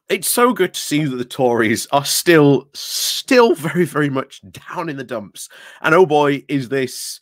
It's so good to see that the Tories are still very, very much down in the dumps. And oh boy, is this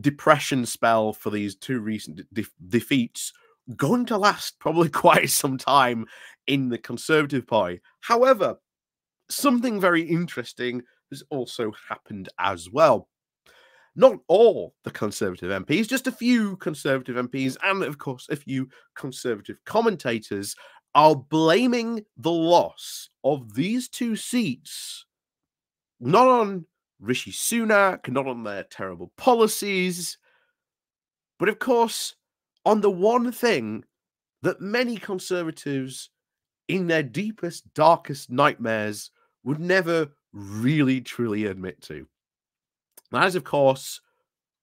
depression spell for these two recent defeats going to last probably quite some time in the Conservative Party. However, something very interesting has also happened as well. Not all the Conservative MPs, just a few Conservative MPs, and of course, a few Conservative commentators are blaming the loss of these two seats not on Rishi Sunak, not on their terrible policies, but of course, on the one thing that many Conservatives, in their deepest, darkest nightmares, would never really truly admit to. That is, of course,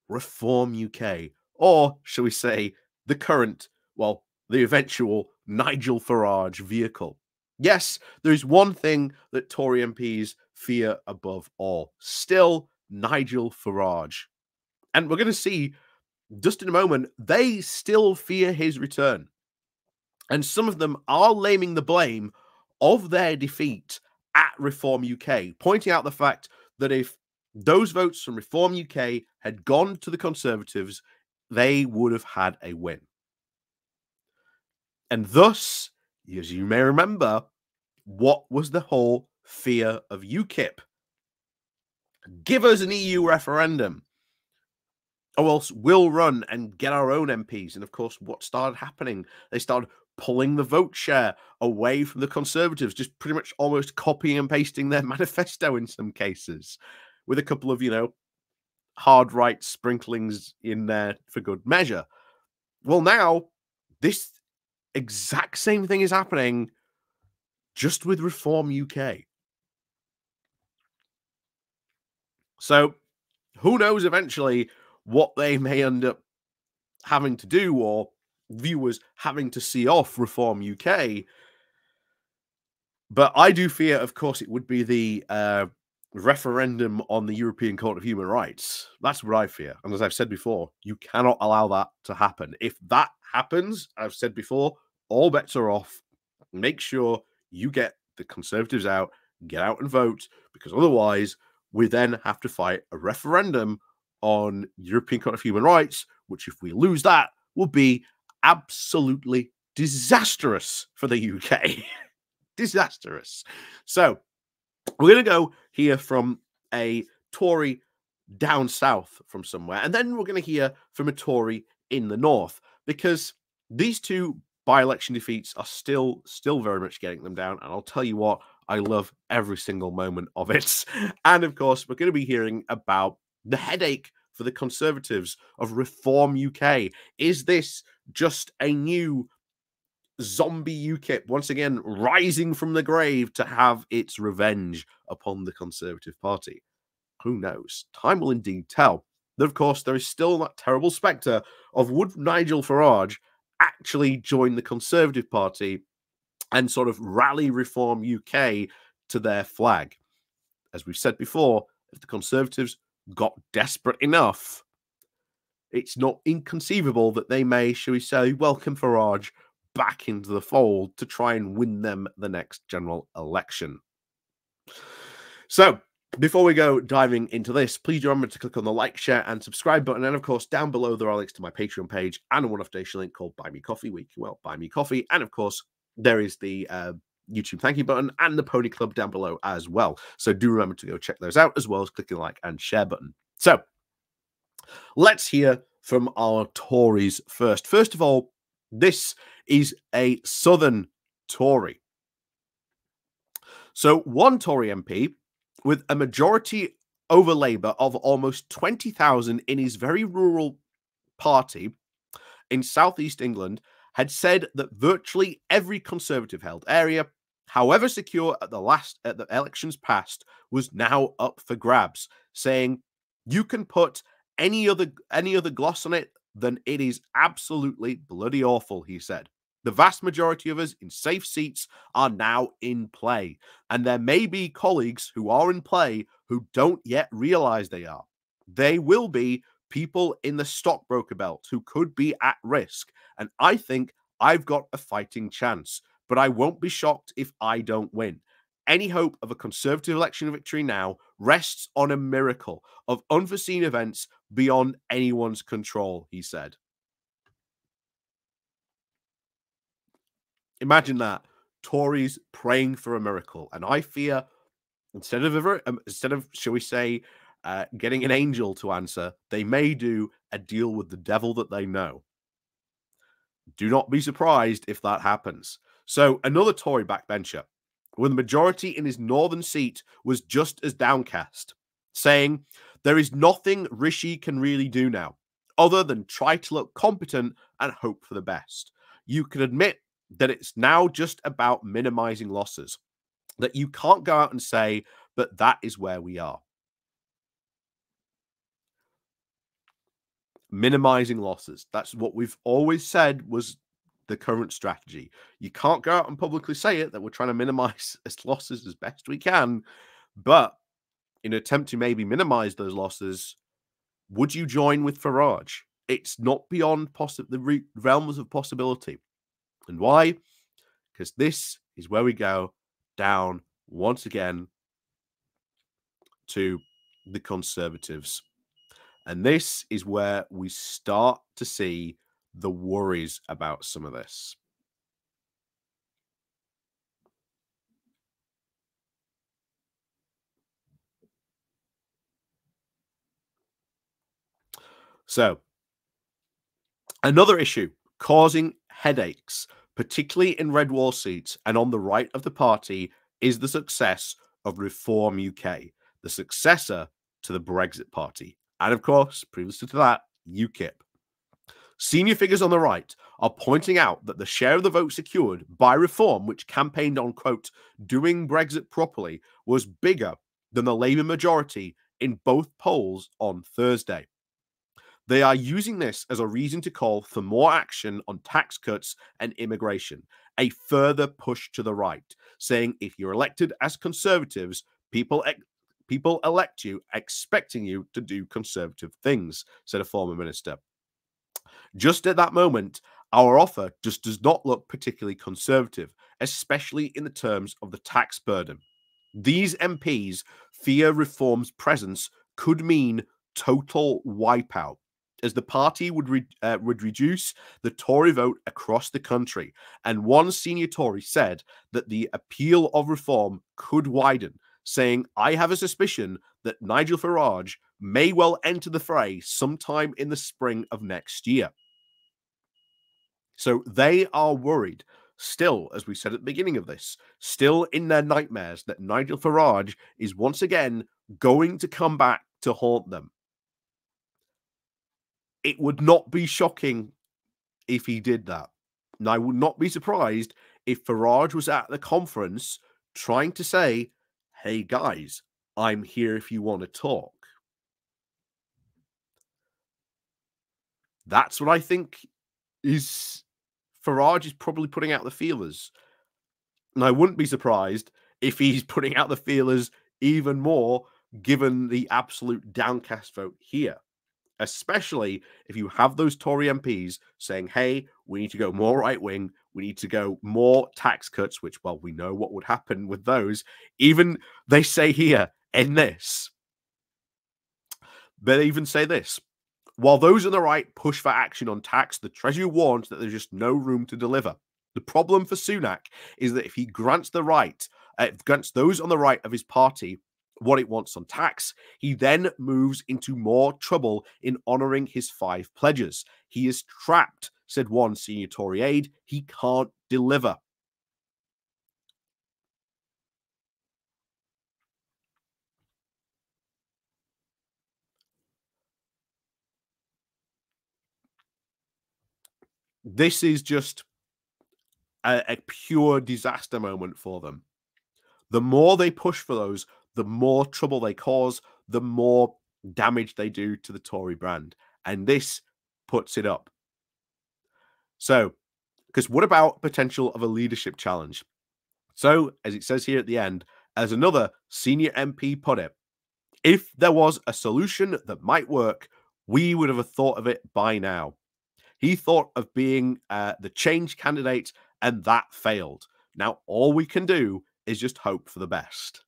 Reform UK, or shall we say, the current, well, the eventual Nigel Farage vehicle. Yes, there's one thing that Tory MPs fear above all. Still, Nigel Farage. And we're going to see, just in a moment, they still fear his return. And some of them are laying the blame of their defeat at Reform UK, pointing out the fact that if those votes from Reform UK had gone to the Conservatives, they would have had a win. And thus, as you may remember, what was the whole fear of UKIP? Give us an EU referendum, or else we'll run and get our own MPs. And of course, what started happening? They started pulling the vote share away from the Conservatives, just pretty much almost copying and pasting their manifesto in some cases, with a couple of, hard right sprinklings in there for good measure. Well, now this exact same thing is happening just with Reform UK. So who knows eventually what they may end up having to do, or viewers having to see off Reform UK. But I do fear, of course, it would be the referendum on the European Court of Human Rights. That's what I fear. And as I've said before, you cannot allow that to happen. If that happens, I've said before, all bets are off. Make sure you get the Conservatives out, get out and vote, because otherwise we then have to fight a referendum on European Court of Human Rights, which if we lose that will be absolutely disastrous for the UK. Disastrous. So we're going to go hear from a Tory down south from somewhere, and then we're going to hear from a Tory in the north, because these two by-election defeats are still very much getting them down. And I'll tell you what, I love every single moment of it. And of course, we're going to be hearing about the headache for the Conservatives of Reform UK. Is this just a new zombie UKIP once again rising from the grave to have its revenge upon the Conservative Party? Who knows? Time will indeed tell. But of course, there is still that terrible spectre of would Nigel Farage actually join the Conservative Party and sort of rally Reform UK to their flag. As we've said before, if the Conservatives got desperate enough, it's not inconceivable that they may, shall we say, welcome Farage back into the fold to try and win them the next general election. So, before we go diving into this, please remember to click on the like, share, and subscribe button. And of course, down below, there are links to my Patreon page and a one-off donation link called Buy Me Coffee, where you can, well, buy me coffee. And of course, there is the YouTube thank you button and the Pony Club down below as well. So do remember to go check those out, as well as clicking the like and share button. So, let's hear from our Tories first. First of all, this is a Southern Tory. So one Tory MP with a majority over Labour of almost 20,000 in his very rural party in southeast England had said that virtually every Conservative-held area, however secure at the elections past, was now up for grabs, saying you can put any other gloss on it than it is absolutely bloody awful, he said. The vast majority of us in safe seats are now in play, and there may be colleagues who are in play who don't yet realize they are. They will be people in the stockbroker belt who could be at risk, and I think I've got a fighting chance but I won't be shocked if I don't win. Any hope of a Conservative election victory now rests on a miracle of unforeseen events beyond anyone's control, he said. Imagine that. Tories praying for a miracle. And I fear instead of, shall we say, getting an angel to answer, they may do a deal with the devil that they know. Do not be surprised if that happens. So another Tory backbencher, with the majority in his northern seat, was just as downcast, saying, "There is nothing Rishi can really do now, other than try to look competent and hope for the best. You can admit that it's now just about minimizing losses, that you can't go out and say, but that is where we are." Minimizing losses. That's what we've always said was the current strategy. You can't go out and publicly say it that we're trying to minimize losses as best we can, but in an attempt to maybe minimize those losses, would you join with Farage? It's not beyond the realms of possibility. And why? Because this is where we go down once again to the Conservatives. And this is where we start to see the worries about some of this. So, another issue causing headaches, particularly in red wall seats and on the right of the party, is the success of Reform UK, the successor to the Brexit Party. And of course, previously to that, UKIP. Senior figures on the right are pointing out that the share of the vote secured by Reform, which campaigned on, quote, doing Brexit properly, was bigger than the Labour majority in both polls on Thursday. They are using this as a reason to call for more action on tax cuts and immigration, a further push to the right, saying if you're elected as Conservatives, people elect you expecting you to do Conservative things, said a former minister. Just at that moment, our offer just does not look particularly Conservative, especially in the terms of the tax burden. These MPs fear Reform's presence could mean total wipeout, as the party would reduce the Tory vote across the country. And one senior Tory said that the appeal of Reform could widen, saying, "I have a suspicion that Nigel Farage may well enter the fray sometime in the spring of next year." So they are worried, still, as we said at the beginning of this, still in their nightmares that Nigel Farage is once again going to come back to haunt them. It would not be shocking if he did that. And I would not be surprised if Farage was at the conference trying to say, "Hey guys, I'm here if you want to talk." That's what I think is Farage is probably putting out the feelers. And I wouldn't be surprised if he's putting out the feelers even more, given the absolute downcast vote here. Especially if you have those Tory MPs saying, "Hey, we need to go more right wing. We need to go more tax cuts," which, well, we know what would happen with those. Even they say here in this, they even say this. While those on the right push for action on tax, the Treasury warns that there's just no room to deliver. The problem for Sunak is that if he grants grants those on the right of his party what it wants on tax, he then moves into more trouble in honouring his 5 pledges. He is trapped, said one senior Tory aide. He can't deliver. This is just a pure disaster moment for them. The more they push for those, the more trouble they cause, the more damage they do to the Tory brand. And this puts it up. So, because what about potential of a leadership challenge? So, as it says here at the end, as another senior MP put it, if there was a solution that might work, we would have thought of it by now. He thought of being the change candidate, and that failed. Now, all we can do is just hope for the best.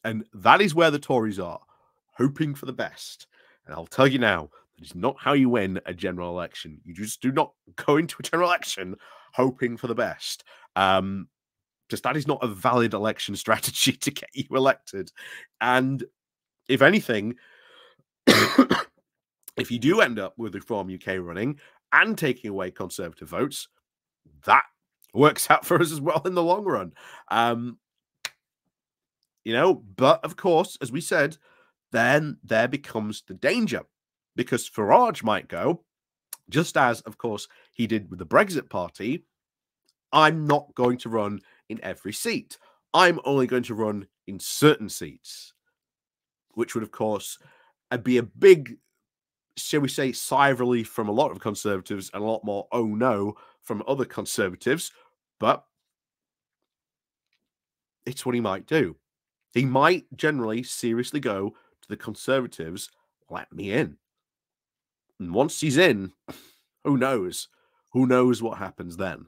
And that is where the Tories are, hoping for the best. And I'll tell you now, that is not how you win a general election. You just do not go into a general election hoping for the best. Just that is not a valid election strategy to get you elected. And if anything, if you do end up with Reform UK running and taking away Conservative votes, that works out for us as well in the long run. But of course, as we said, then there becomes the danger, because Farage might go, just as, of course, he did with the Brexit Party. I'm not going to run in every seat. I'm only going to run in certain seats, which would, of course, be a big, shall we say, sigh of relief from a lot of Conservatives and a lot more oh no from other Conservatives. But it's what he might do. He might generally seriously go to the Conservatives, let me in. And once he's in, who knows? Who knows what happens then?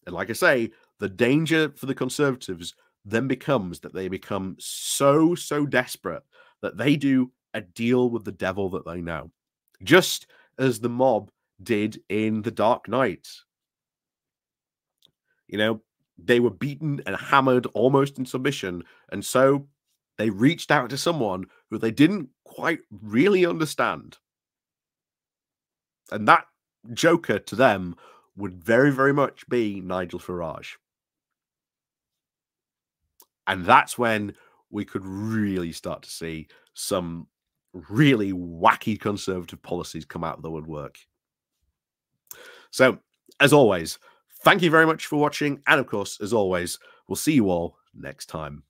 And like I say, the danger for the Conservatives then becomes that they become so desperate that they do a deal with the devil that they know. Just as the mob did in The Dark Knight. They were beaten and hammered almost in submission, and so they reached out to someone who they didn't quite really understand. And that joker to them would very, very much be Nigel Farage. And that's when we could really start to see some really wacky Conservative policies come out of the woodwork. So, as always, thank you very much for watching. And of course, as always, we'll see you all next time.